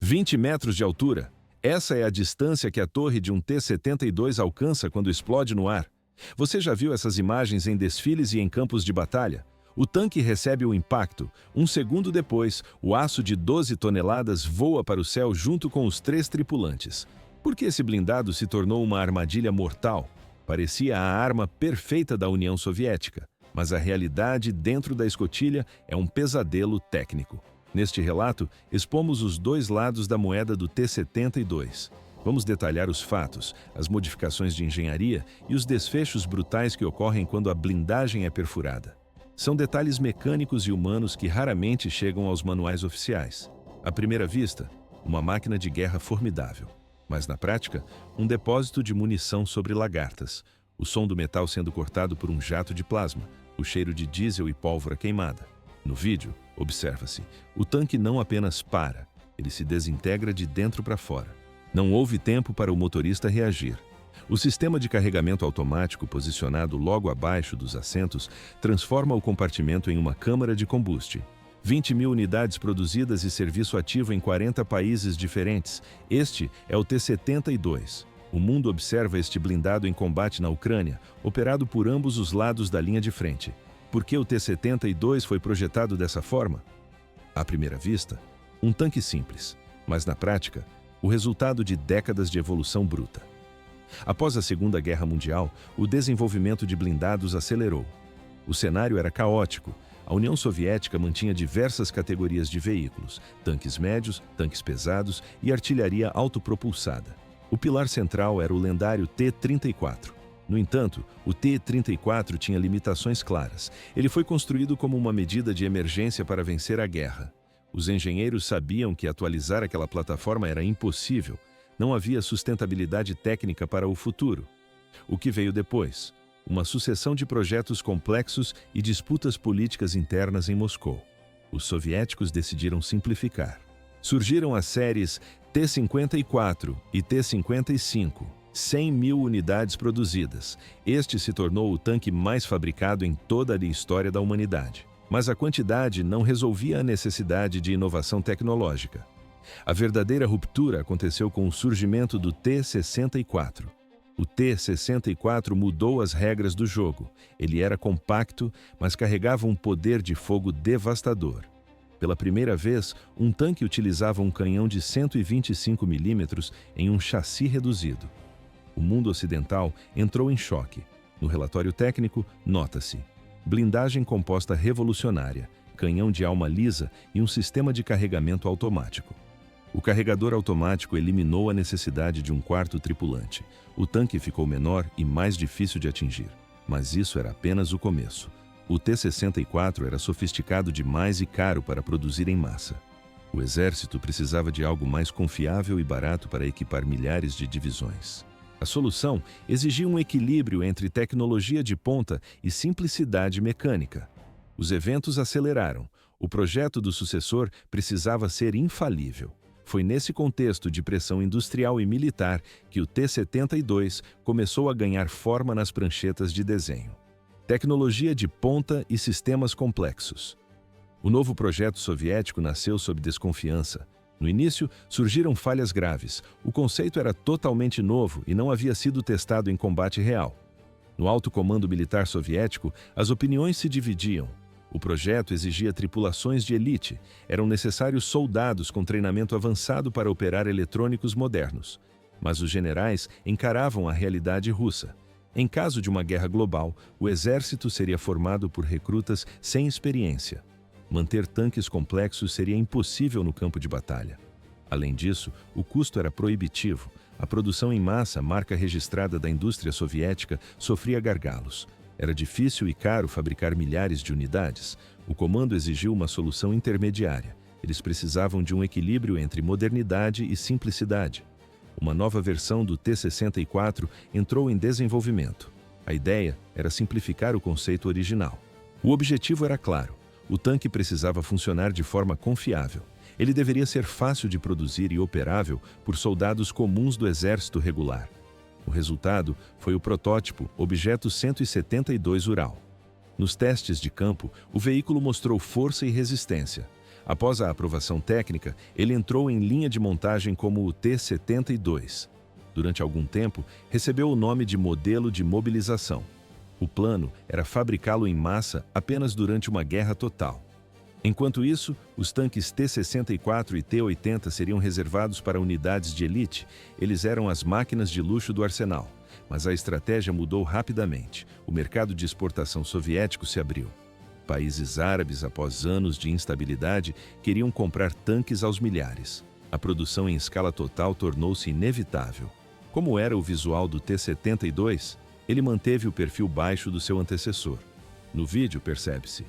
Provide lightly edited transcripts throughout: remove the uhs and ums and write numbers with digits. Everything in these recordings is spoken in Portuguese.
20 metros de altura. Essa é a distância que a torre de um T-72 alcança quando explode no ar. Você já viu essas imagens em desfiles e em campos de batalha? O tanque recebe o impacto. Um segundo depois, o aço de 12 toneladas voa para o céu junto com os 3 tripulantes. Por que esse blindado se tornou uma armadilha mortal? Parecia a arma perfeita da União Soviética, mas a realidade dentro da escotilha é um pesadelo técnico. Neste relato, expomos os dois lados da moeda do T-72. Vamos detalhar os fatos, as modificações de engenharia e os desfechos brutais que ocorrem quando a blindagem é perfurada. São detalhes mecânicos e humanos que raramente chegam aos manuais oficiais. À primeira vista, uma máquina de guerra formidável. Mas na prática, um depósito de munição sobre lagartas. O som do metal sendo cortado por um jato de plasma, o cheiro de diesel e pólvora queimada. No vídeo, observa-se, o tanque não apenas para, ele se desintegra de dentro para fora. Não houve tempo para o motorista reagir. O sistema de carregamento automático posicionado logo abaixo dos assentos transforma o compartimento em uma câmara de combustível. 20.000 unidades produzidas e serviço ativo em 40 países diferentes. Este é o T-72. O mundo observa este blindado em combate na Ucrânia, operado por ambos os lados da linha de frente. Por que o T-72 foi projetado dessa forma? À primeira vista, um tanque simples, mas na prática, o resultado de décadas de evolução bruta. Após a Segunda Guerra Mundial, o desenvolvimento de blindados acelerou. O cenário era caótico. A União Soviética mantinha diversas categorias de veículos, tanques médios, tanques pesados e artilharia autopropulsada. O pilar central era o lendário T-34. No entanto, o T-34 tinha limitações claras. Ele foi construído como uma medida de emergência para vencer a guerra. Os engenheiros sabiam que atualizar aquela plataforma era impossível. Não havia sustentabilidade técnica para o futuro. O que veio depois? Uma sucessão de projetos complexos e disputas políticas internas em Moscou. Os soviéticos decidiram simplificar. Surgiram as séries T-54 e T-55, 100.000 unidades produzidas. Este se tornou o tanque mais fabricado em toda a história da humanidade. Mas a quantidade não resolvia a necessidade de inovação tecnológica. A verdadeira ruptura aconteceu com o surgimento do T-64. O T-64 mudou as regras do jogo. Ele era compacto, mas carregava um poder de fogo devastador. Pela primeira vez, um tanque utilizava um canhão de 125 mm em um chassi reduzido. O mundo ocidental entrou em choque. No relatório técnico, nota-se: blindagem composta revolucionária, canhão de alma lisa e um sistema de carregamento automático. O carregador automático eliminou a necessidade de um quarto tripulante. O tanque ficou menor e mais difícil de atingir. Mas isso era apenas o começo. O T-64 era sofisticado demais e caro para produzir em massa. O exército precisava de algo mais confiável e barato para equipar milhares de divisões. A solução exigia um equilíbrio entre tecnologia de ponta e simplicidade mecânica. Os eventos aceleraram. O projeto do sucessor precisava ser infalível. Foi nesse contexto de pressão industrial e militar que o T-72 começou a ganhar forma nas pranchetas de desenho. Tecnologia de ponta e sistemas complexos. O novo projeto soviético nasceu sob desconfiança. No início, surgiram falhas graves. O conceito era totalmente novo e não havia sido testado em combate real. No alto comando militar soviético, as opiniões se dividiam. O projeto exigia tripulações de elite. Eram necessários soldados com treinamento avançado para operar eletrônicos modernos. Mas os generais encaravam a realidade russa. Em caso de uma guerra global, o exército seria formado por recrutas sem experiência. Manter tanques complexos seria impossível no campo de batalha. Além disso, o custo era proibitivo. A produção em massa, marca registrada da indústria soviética, sofria gargalos. Era difícil e caro fabricar milhares de unidades. O comando exigiu uma solução intermediária. Eles precisavam de um equilíbrio entre modernidade e simplicidade. Uma nova versão do T-64 entrou em desenvolvimento. A ideia era simplificar o conceito original. O objetivo era claro: o tanque precisava funcionar de forma confiável. Ele deveria ser fácil de produzir e operável por soldados comuns do exército regular. O resultado foi o protótipo Objeto 172 Ural. Nos testes de campo, o veículo mostrou força e resistência. Após a aprovação técnica, ele entrou em linha de montagem como o T-72. Durante algum tempo, recebeu o nome de modelo de mobilização. O plano era fabricá-lo em massa apenas durante uma guerra total. Enquanto isso, os tanques T-64 e T-80 seriam reservados para unidades de elite. Eles eram as máquinas de luxo do arsenal. Mas a estratégia mudou rapidamente. O mercado de exportação soviético se abriu. Países árabes, após anos de instabilidade, queriam comprar tanques aos milhares. A produção em escala total tornou-se inevitável. Como era o visual do T-72, ele manteve o perfil baixo do seu antecessor. No vídeo, percebe-se.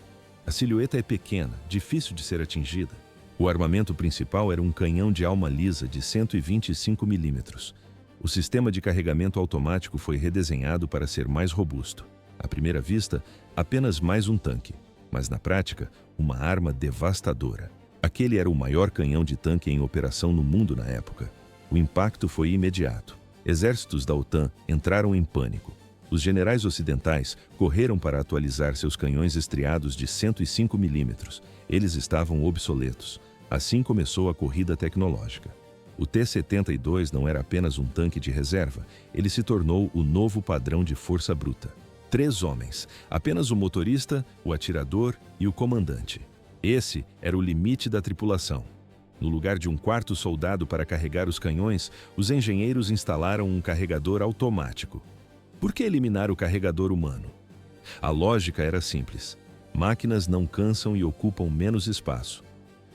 A silhueta é pequena, difícil de ser atingida. O armamento principal era um canhão de alma lisa de 125 mm. O sistema de carregamento automático foi redesenhado para ser mais robusto. À primeira vista, apenas mais um tanque, mas na prática, uma arma devastadora. Aquele era o maior canhão de tanque em operação no mundo na época. O impacto foi imediato. Exércitos da OTAN entraram em pânico. Os generais ocidentais correram para atualizar seus canhões estriados de 105 mm. Eles estavam obsoletos. Assim começou a corrida tecnológica. O T-72 não era apenas um tanque de reserva, ele se tornou o novo padrão de força bruta. 3 homens, apenas o motorista, o atirador e o comandante. Esse era o limite da tripulação. No lugar de um 4º soldado para carregar os canhões, os engenheiros instalaram um carregador automático. Por que eliminar o carregador humano? A lógica era simples. Máquinas não cansam e ocupam menos espaço.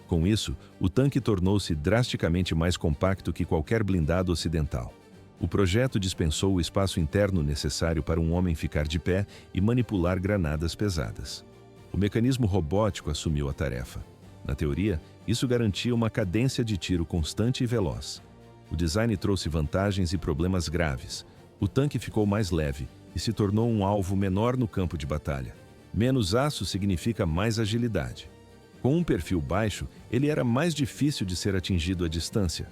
Com isso, o tanque tornou-se drasticamente mais compacto que qualquer blindado ocidental. O projeto dispensou o espaço interno necessário para um homem ficar de pé e manipular granadas pesadas. O mecanismo robótico assumiu a tarefa. Na teoria, isso garantia uma cadência de tiro constante e veloz. O design trouxe vantagens e problemas graves. O tanque ficou mais leve e se tornou um alvo menor no campo de batalha. Menos aço significa mais agilidade. Com um perfil baixo, ele era mais difícil de ser atingido à distância.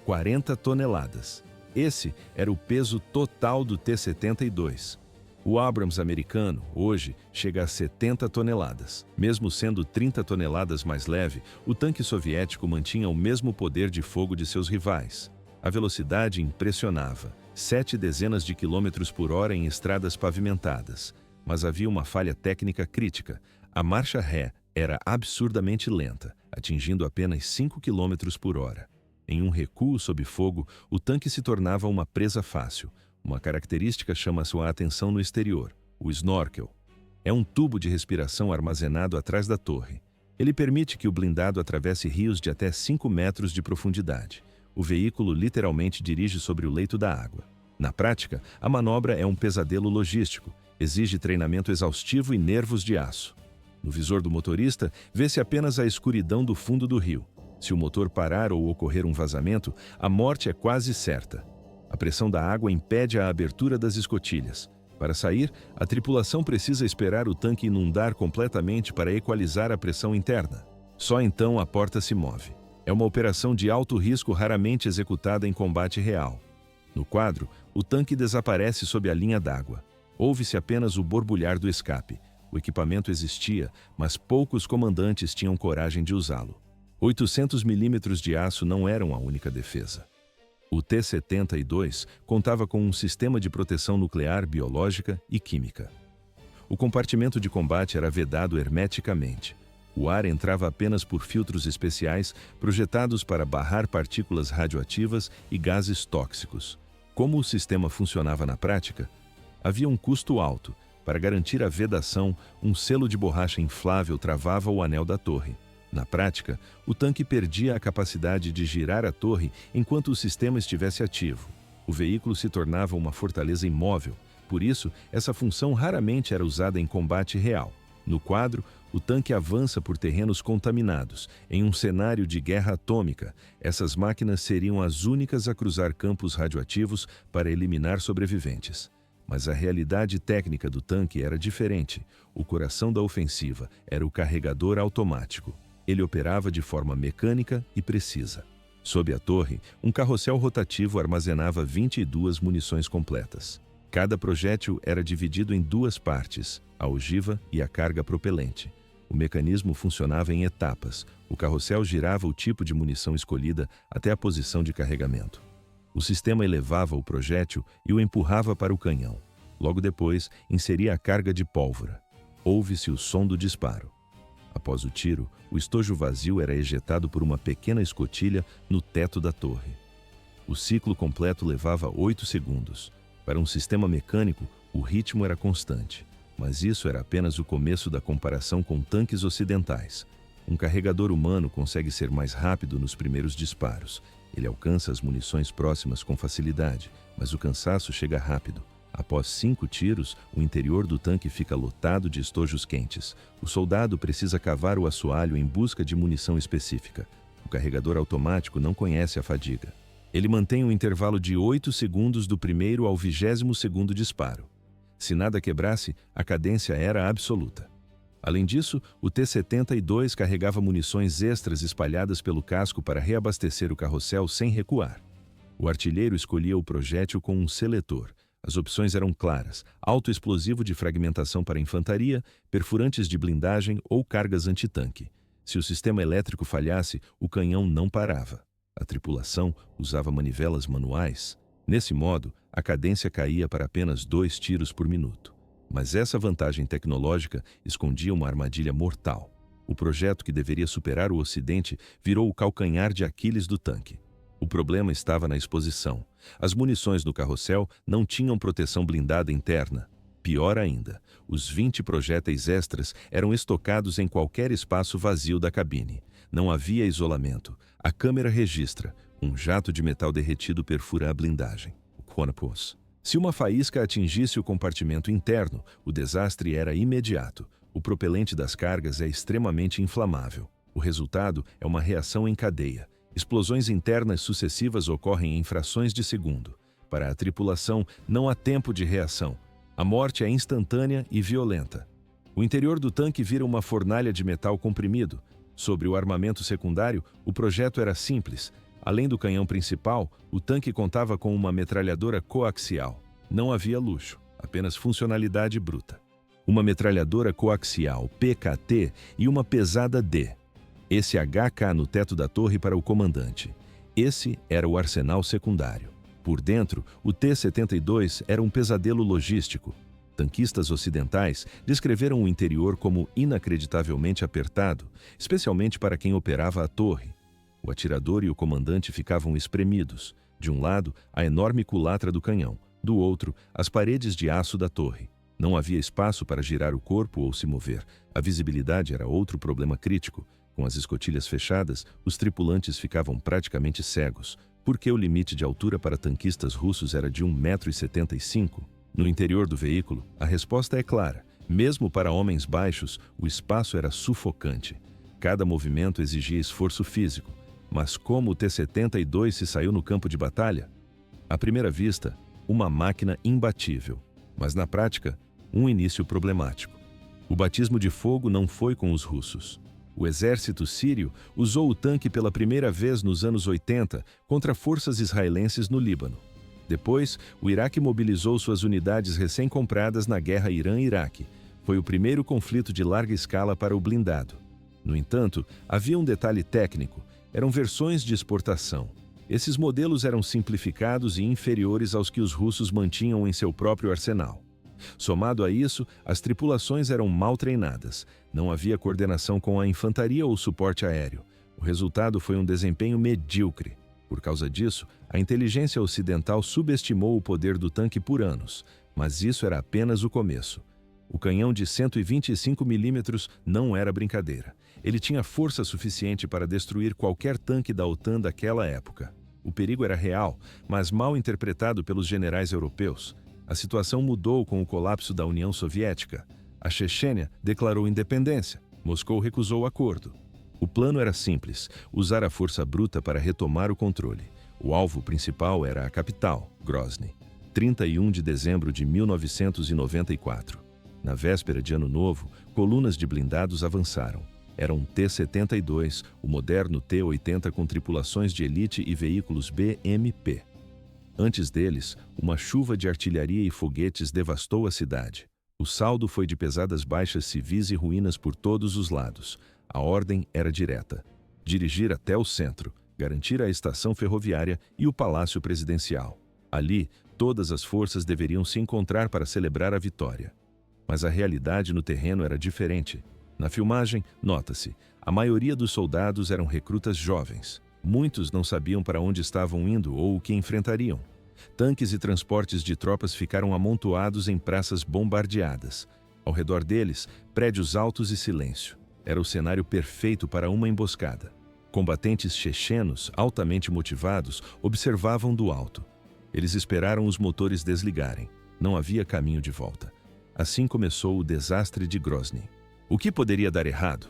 40 toneladas. Esse era o peso total do T-72. O Abrams americano, hoje, chega a 70 toneladas. Mesmo sendo 30 toneladas mais leve, o tanque soviético mantinha o mesmo poder de fogo de seus rivais. A velocidade impressionava, 7 dezenas de quilômetros por hora em estradas pavimentadas. Mas havia uma falha técnica crítica. A marcha ré era absurdamente lenta, atingindo apenas 5 km por hora. Em um recuo sob fogo, o tanque se tornava uma presa fácil. Uma característica chama sua atenção no exterior, o snorkel. É um tubo de respiração armazenado atrás da torre. Ele permite que o blindado atravesse rios de até 5 metros de profundidade. O veículo literalmente dirige sobre o leito da água. Na prática, a manobra é um pesadelo logístico, exige treinamento exaustivo e nervos de aço. No visor do motorista, vê-se apenas a escuridão do fundo do rio. Se o motor parar ou ocorrer um vazamento, a morte é quase certa. A pressão da água impede a abertura das escotilhas. Para sair, a tripulação precisa esperar o tanque inundar completamente para equalizar a pressão interna. Só então a porta se move. É uma operação de alto risco raramente executada em combate real. No quadro, o tanque desaparece sob a linha d'água. Ouve-se apenas o borbulhar do escape. O equipamento existia, mas poucos comandantes tinham coragem de usá-lo. 800 milímetros de aço não eram a única defesa. O T-72 contava com um sistema de proteção nuclear, biológica e química. O compartimento de combate era vedado hermeticamente. O ar entrava apenas por filtros especiais projetados para barrar partículas radioativas e gases tóxicos. Como o sistema funcionava na prática? Havia um custo alto. Para garantir a vedação, um selo de borracha inflável travava o anel da torre. Na prática, o tanque perdia a capacidade de girar a torre enquanto o sistema estivesse ativo. O veículo se tornava uma fortaleza imóvel, por isso, essa função raramente era usada em combate real. No quadro, o tanque avança por terrenos contaminados. Em um cenário de guerra atômica, essas máquinas seriam as únicas a cruzar campos radioativos para eliminar sobreviventes. Mas a realidade técnica do tanque era diferente. O coração da ofensiva era o carregador automático. Ele operava de forma mecânica e precisa. Sob a torre, um carrossel rotativo armazenava 22 munições completas. Cada projétil era dividido em 2 partes, a ogiva e a carga propelente. O mecanismo funcionava em etapas. O carrossel girava o tipo de munição escolhida até a posição de carregamento. O sistema elevava o projétil e o empurrava para o canhão. Logo depois, inseria a carga de pólvora. Ouve-se o som do disparo. Após o tiro, o estojo vazio era ejetado por uma pequena escotilha no teto da torre. O ciclo completo levava 8 segundos. Para um sistema mecânico, o ritmo era constante. Mas isso era apenas o começo da comparação com tanques ocidentais. Um carregador humano consegue ser mais rápido nos primeiros disparos. Ele alcança as munições próximas com facilidade, mas o cansaço chega rápido. Após 5 tiros, o interior do tanque fica lotado de estojos quentes. O soldado precisa cavar o assoalho em busca de munição específica. O carregador automático não conhece a fadiga. Ele mantém um intervalo de 8 segundos do primeiro ao 20º disparo. Se nada quebrasse, a cadência era absoluta. Além disso, o T-72 carregava munições extras espalhadas pelo casco para reabastecer o carrossel sem recuar. O artilheiro escolhia o projétil com um seletor. As opções eram claras: autoexplosivo de fragmentação para infantaria, perfurantes de blindagem ou cargas antitanque. Se o sistema elétrico falhasse, o canhão não parava. A tripulação usava manivelas manuais. Nesse modo, a cadência caía para apenas 2 tiros por minuto. Mas essa vantagem tecnológica escondia uma armadilha mortal. O projeto que deveria superar o Ocidente virou o calcanhar de Aquiles do tanque. O problema estava na exposição. As munições do carrossel não tinham proteção blindada interna. Pior ainda, os 20 projéteis extras eram estocados em qualquer espaço vazio da cabine. Não havia isolamento. A câmera registra: um jato de metal derretido perfura a blindagem. Se uma faísca atingisse o compartimento interno, o desastre era imediato. O propelente das cargas é extremamente inflamável. O resultado é uma reação em cadeia. Explosões internas sucessivas ocorrem em frações de segundo. Para a tripulação, não há tempo de reação. A morte é instantânea e violenta. O interior do tanque vira uma fornalha de metal comprimido. Sobre o armamento secundário, o projeto era simples. Além do canhão principal, o tanque contava com uma metralhadora coaxial. Não havia luxo, apenas funcionalidade bruta. Uma metralhadora coaxial PKT e uma pesada D. Esse HK no teto da torre para o comandante. Esse era o arsenal secundário. Por dentro, o T-72 era um pesadelo logístico. Tanquistas ocidentais descreveram o interior como inacreditavelmente apertado, especialmente para quem operava a torre. O atirador e o comandante ficavam espremidos. De um lado, a enorme culatra do canhão. Do outro, as paredes de aço da torre. Não havia espaço para girar o corpo ou se mover. A visibilidade era outro problema crítico. Com as escotilhas fechadas, os tripulantes ficavam praticamente cegos, porque o limite de altura para tanquistas russos era de 1,75 m. No interior do veículo, a resposta é clara. Mesmo para homens baixos, o espaço era sufocante. Cada movimento exigia esforço físico. Mas como o T-72 se saiu no campo de batalha? À primeira vista, uma máquina imbatível. Mas na prática, um início problemático. O batismo de fogo não foi com os russos. O exército sírio usou o tanque pela primeira vez nos anos 80 contra forças israelenses no Líbano. Depois, o Iraque mobilizou suas unidades recém-compradas na guerra Irã-Iraque. Foi o primeiro conflito de larga escala para o blindado. No entanto, havia um detalhe técnico: eram versões de exportação. Esses modelos eram simplificados e inferiores aos que os russos mantinham em seu próprio arsenal. Somado a isso, as tripulações eram mal treinadas. Não havia coordenação com a infantaria ou suporte aéreo. O resultado foi um desempenho medíocre. Por causa disso, a inteligência ocidental subestimou o poder do tanque por anos. Mas isso era apenas o começo. O canhão de 125 mm não era brincadeira. Ele tinha força suficiente para destruir qualquer tanque da OTAN daquela época. O perigo era real, mas mal interpretado pelos generais europeus. A situação mudou com o colapso da União Soviética. A Chechênia declarou independência. Moscou recusou o acordo. O plano era simples: usar a força bruta para retomar o controle. O alvo principal era a capital, Grozny. 31 de dezembro de 1994. Na véspera de Ano Novo, colunas de blindados avançaram. Era um T-72, o moderno T-80 com tripulações de elite e veículos BMP. Antes deles, uma chuva de artilharia e foguetes devastou a cidade. O saldo foi de pesadas baixas civis e ruínas por todos os lados. A ordem era direta: dirigir até o centro, garantir a estação ferroviária e o palácio presidencial. Ali, todas as forças deveriam se encontrar para celebrar a vitória. Mas a realidade no terreno era diferente. Na filmagem, nota-se, a maioria dos soldados eram recrutas jovens. Muitos não sabiam para onde estavam indo ou o que enfrentariam. Tanques e transportes de tropas ficaram amontoados em praças bombardeadas. Ao redor deles, prédios altos e silêncio. Era o cenário perfeito para uma emboscada. Combatentes chechenos, altamente motivados, observavam do alto. Eles esperaram os motores desligarem. Não havia caminho de volta. Assim começou o desastre de Grozny. O que poderia dar errado?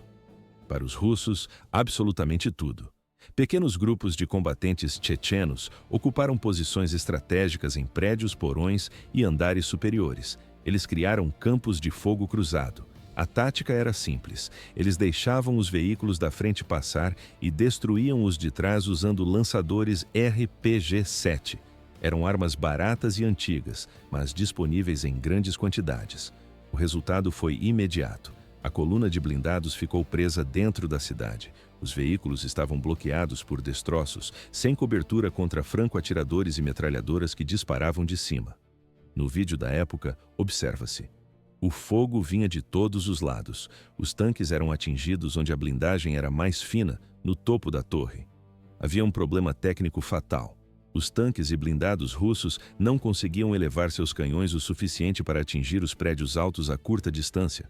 Para os russos, absolutamente tudo. Pequenos grupos de combatentes chechenos ocuparam posições estratégicas em prédios, porões e andares superiores. Eles criaram campos de fogo cruzado. A tática era simples. Eles deixavam os veículos da frente passar e destruíam os de trás usando lançadores RPG-7. Eram armas baratas e antigas, mas disponíveis em grandes quantidades. O resultado foi imediato. A coluna de blindados ficou presa dentro da cidade. Os veículos estavam bloqueados por destroços, sem cobertura contra franco-atiradores e metralhadoras que disparavam de cima. No vídeo da época, observa-se: o fogo vinha de todos os lados. Os tanques eram atingidos onde a blindagem era mais fina, no topo da torre. Havia um problema técnico fatal. Os tanques e blindados russos não conseguiam elevar seus canhões o suficiente para atingir os prédios altos a curta distância.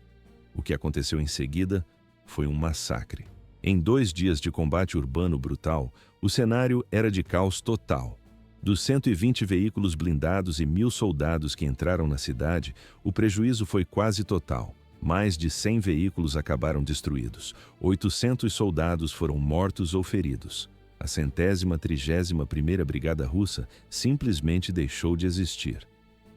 O que aconteceu em seguida foi um massacre. Em 2 dias de combate urbano brutal, o cenário era de caos total. Dos 120 veículos blindados e 1.000 soldados que entraram na cidade, o prejuízo foi quase total. Mais de 100 veículos acabaram destruídos. 800 soldados foram mortos ou feridos. A 131ª Brigada Russa simplesmente deixou de existir.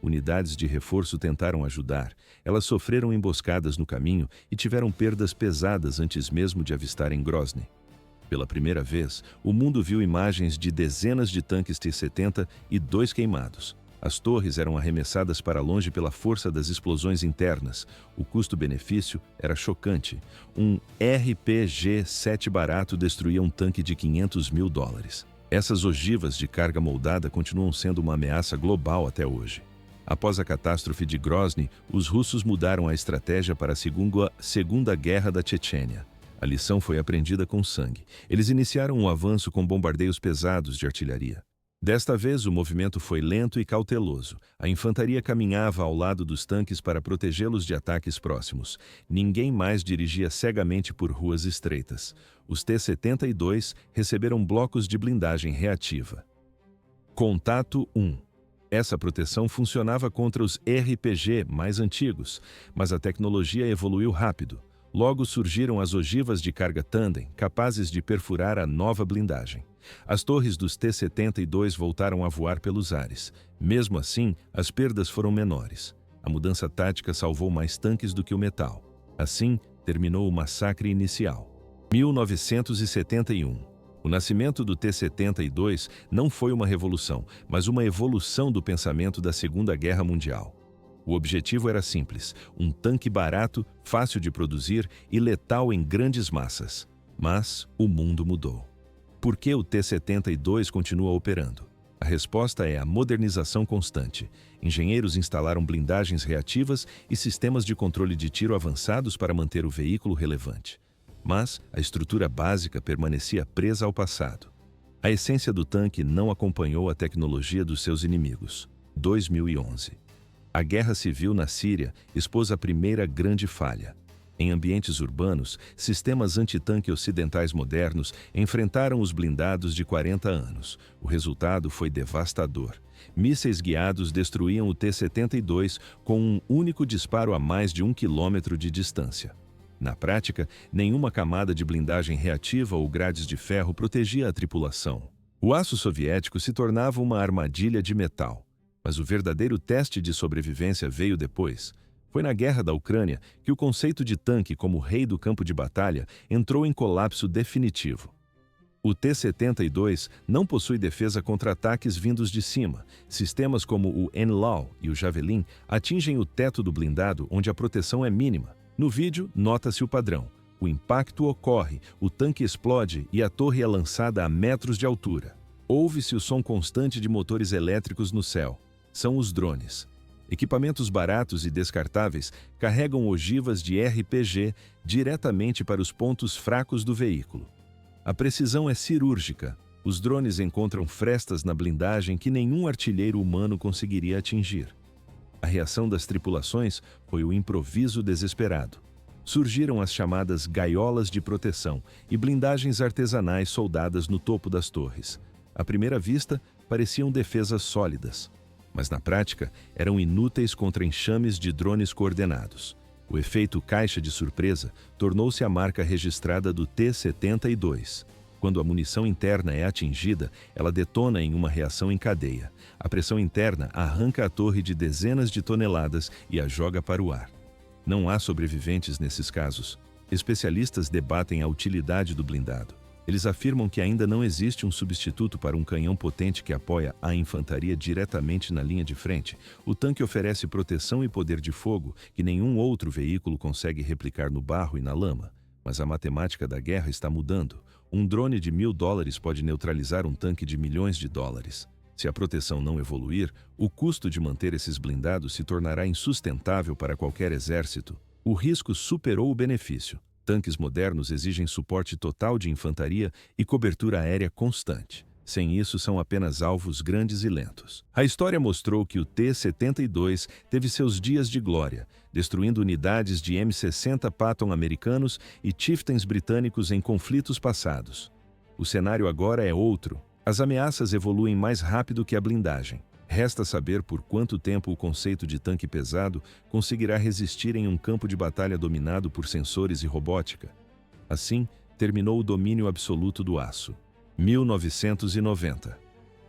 Unidades de reforço tentaram ajudar. Elas sofreram emboscadas no caminho e tiveram perdas pesadas antes mesmo de avistarem Grozny. Pela primeira vez, o mundo viu imagens de dezenas de tanques T-70 e 2 queimados. As torres eram arremessadas para longe pela força das explosões internas. O custo-benefício era chocante. Um RPG-7 barato destruía um tanque de $500 mil. Essas ogivas de carga moldada continuam sendo uma ameaça global até hoje. Após a catástrofe de Grozny, os russos mudaram a estratégia para a Segunda Guerra da Chechênia. A lição foi aprendida com sangue. Eles iniciaram um avanço com bombardeios pesados de artilharia. Desta vez, o movimento foi lento e cauteloso. A infantaria caminhava ao lado dos tanques para protegê-los de ataques próximos. Ninguém mais dirigia cegamente por ruas estreitas. Os T-72 receberam blocos de blindagem reativa. Contato 1. Essa proteção funcionava contra os RPG mais antigos, mas a tecnologia evoluiu rápido. Logo surgiram as ogivas de carga tandem, capazes de perfurar a nova blindagem. As torres dos T-72 voltaram a voar pelos ares. Mesmo assim, as perdas foram menores. A mudança tática salvou mais tanques do que o metal. Assim, terminou o massacre inicial. 1971. O nascimento do T-72 não foi uma revolução, mas uma evolução do pensamento da Segunda Guerra Mundial. O objetivo era simples: um tanque barato, fácil de produzir e letal em grandes massas. Mas o mundo mudou. Por que o T-72 continua operando? A resposta é a modernização constante. Engenheiros instalaram blindagens reativas e sistemas de controle de tiro avançados para manter o veículo relevante. Mas a estrutura básica permanecia presa ao passado. A essência do tanque não acompanhou a tecnologia dos seus inimigos. 2011. A guerra civil na Síria expôs a primeira grande falha. Em ambientes urbanos, sistemas antitanque ocidentais modernos enfrentaram os blindados de 40 anos. O resultado foi devastador. Mísseis guiados destruíam o T-72 com um único disparo a mais de 1 quilômetro de distância. Na prática, nenhuma camada de blindagem reativa ou grades de ferro protegia a tripulação. O aço soviético se tornava uma armadilha de metal. Mas o verdadeiro teste de sobrevivência veio depois. Foi na Guerra da Ucrânia que o conceito de tanque como rei do campo de batalha entrou em colapso definitivo. O T-72 não possui defesa contra ataques vindos de cima. Sistemas como o NLAW e o Javelin atingem o teto do blindado, onde a proteção é mínima. No vídeo, nota-se o padrão. O impacto ocorre, o tanque explode e a torre é lançada a metros de altura. Ouve-se o som constante de motores elétricos no céu. São os drones. Equipamentos baratos e descartáveis carregam ogivas de RPG diretamente para os pontos fracos do veículo. A precisão é cirúrgica. Os drones encontram frestas na blindagem que nenhum artilheiro humano conseguiria atingir. A reação das tripulações foi o improviso desesperado. Surgiram as chamadas gaiolas de proteção e blindagens artesanais soldadas no topo das torres. À primeira vista, pareciam defesas sólidas, mas na prática eram inúteis contra enxames de drones coordenados. O efeito caixa de surpresa tornou-se a marca registrada do T-72. Quando a munição interna é atingida, ela detona em uma reação em cadeia. A pressão interna arranca a torre de dezenas de toneladas e a joga para o ar. Não há sobreviventes nesses casos. Especialistas debatem a utilidade do blindado. Eles afirmam que ainda não existe um substituto para um canhão potente que apoia a infantaria diretamente na linha de frente. O tanque oferece proteção e poder de fogo que nenhum outro veículo consegue replicar no barro e na lama. Mas a matemática da guerra está mudando. Um drone de $1.000 pode neutralizar um tanque de milhões de dólares. Se a proteção não evoluir, o custo de manter esses blindados se tornará insustentável para qualquer exército. O risco superou o benefício. Tanques modernos exigem suporte total de infantaria e cobertura aérea constante. Sem isso, são apenas alvos grandes e lentos. A história mostrou que o T-72 teve seus dias de glória, destruindo unidades de M60 Patton americanos e Chieftains britânicos em conflitos passados. O cenário agora é outro. As ameaças evoluem mais rápido que a blindagem. Resta saber por quanto tempo o conceito de tanque pesado conseguirá resistir em um campo de batalha dominado por sensores e robótica. Assim, terminou o domínio absoluto do aço. 1990.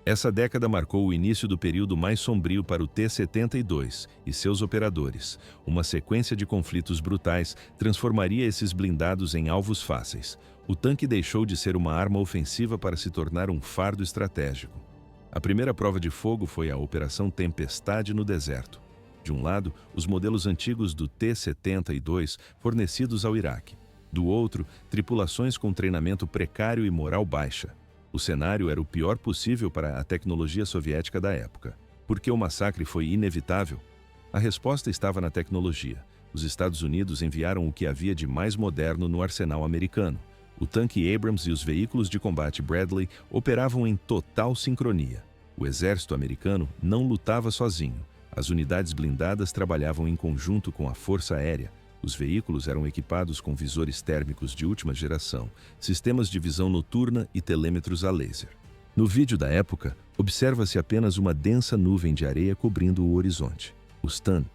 Essa década marcou o início do período mais sombrio para o T-72 e seus operadores. Uma sequência de conflitos brutais transformaria esses blindados em alvos fáceis. O tanque deixou de ser uma arma ofensiva para se tornar um fardo estratégico. A primeira prova de fogo foi a Operação Tempestade no deserto. De um lado, os modelos antigos do T-72 fornecidos ao Iraque. Do outro, tripulações com treinamento precário e moral baixa. O cenário era o pior possível para a tecnologia soviética da época. Por que o massacre foi inevitável? A resposta estava na tecnologia. Os Estados Unidos enviaram o que havia de mais moderno no arsenal americano. O tanque Abrams e os veículos de combate Bradley operavam em total sincronia. O exército americano não lutava sozinho. As unidades blindadas trabalhavam em conjunto com a força aérea. Os veículos eram equipados com visores térmicos de última geração, sistemas de visão noturna e telêmetros a laser. No vídeo da época, observa-se apenas uma densa nuvem de areia cobrindo o horizonte. Os TAN